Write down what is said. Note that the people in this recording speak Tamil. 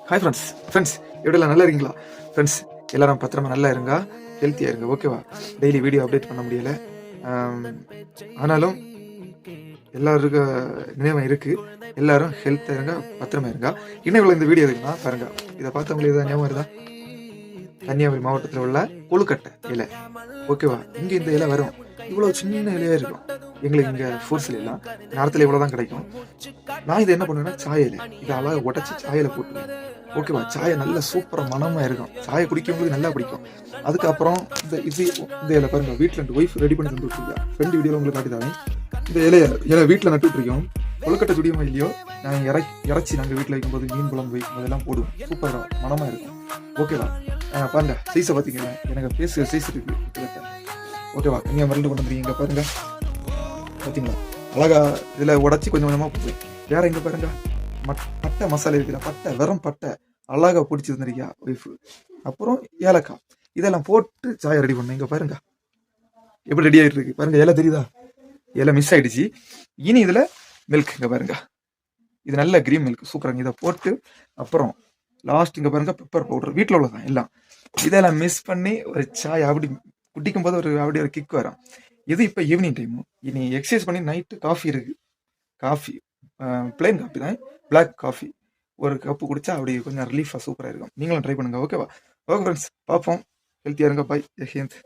ஹாய் ஃப்ரெண்ட்ஸ் எப்படிலாம் நல்லா இருக்கீங்களா ஃப்ரெண்ட்ஸ்? எல்லாரும் பத்திரமா நல்லா இருங்க, ஹெல்த்தியாக இருங்க, ஓகேவா? டெய்லி வீடியோ அப்டேட் பண்ண முடியலை, ஆனாலும் எல்லாருக்கு நினைவம் இருக்குது. எல்லாரும் ஹெல்த்தாக இருங்க, பத்திரமா இருங்க. இன்னும் இந்த வீடியோ இருக்குன்னா பாருங்க, இதை பார்த்தவங்களுக்கு எதாவது ஞாபகம் வருதா? கன்னியாகுமரி மாவட்டத்தில் உள்ள கொழுக்கட்டை இலை, ஓகேவா? இங்கே இந்த இலை வரும், இவ்வளோ சின்ன இலையாக இருக்கும். எங்களுக்கு இங்கே ஃபோர்ஸில் எல்லாம் நேரத்தில் இவ்வளோ தான் கிடைக்கும். நான் இதை என்ன பண்ணுவேன்னா, சாய இலை இதை அழகாக உடச்சி சாயலை போட்டுருவேன், ஓகேவா? சாயை நல்ல சூப்பராக மனமாக இருக்கும், சாயை குடிக்கிறவங்களுக்கு நல்லா பிடிக்கும். அதுக்கப்புறம் இந்த இலை பாருங்க, வீட்டில் ரெண்டு ஒய்ஃப் ரெடி பண்ணி தந்துட்டுருக்கா. ஃப்ரெண்டு வீடியோவில் உங்களுக்கு காட்டிதாங்க. இந்த இலை வீட்டில் நட்டுட்ருக்கோம். கொழுக்கட்டை சுடியுமோ இல்லையோ, நான் இறச்சி நாங்கள் வீட்டில் வைக்கும்போது, மீன் குழம்பு வைக்கும்போது எல்லாம் போடுவோம், சூப்பராக மனமாக இருக்கும், ஓகேவா? பாருங்க சைஸை பார்த்தீங்களா, எனக்கு பேச சைஸ் இருக்கு கிட்டத்தட்ட, ஓகேவா? நீங்கள் மருந்து கொண்டு வந்துருக்கீங்க பாருங்க, பார்த்தீங்களா? அழகா இதில் உடச்சி கொஞ்சம் கொஞ்சமாக போடுவேன். வேற இங்கே பாருங்க, பட்டை மசாலா இருக்குல்ல, பட்டை வெறும் பட்டை அழகா பிடிச்சி தந்திருக்கியா ஒய்ஃபு. அப்புறம் ஏலக்காய் இதெல்லாம் போட்டு சாயை ரெடி பண்ணேன். இங்கே பாருங்க எப்படி ரெடி ஆகிட்டு இருக்கு பாருங்க. இலை தெரியுதா? இலை மிஸ் ஆயிடுச்சு. இனி இதில் மில்க் இங்கே பாருங்க, இது நல்ல கிரீன் மில்க் சூப்பராங்க. இதை போட்டு அப்புறம் லாஸ்ட் இங்கே பாருங்க, பெப்பர் பவுடர் வீட்டில் உள்ளதான் எல்லாம். இதெல்லாம் மிஸ் பண்ணி ஒரு சாய் அப்படி குடிக்கும் போது அப்படி ஒரு கிக் வரும். இது இப்போ ஈவினிங் டைமு. இனி எக்ஸசைஸ் பண்ணி நைட்டு காஃபி இருக்கு, காஃபி பிளைன் காஃபி தான், பிளாக் காஃபி ஒரு கப்பு குடிச்சா அப்படி கொஞ்சம் ரிலீஃபாக சூப்பராக இருக்கும். நீங்களும் ட்ரை பண்ணுங்க, ஓகேவா? ஓகே ஃப்ரெண்ட்ஸ், பார்ப்போம். ஹெல்த்தியாக இருங்க, பாய், ஜெயஹிந்த்.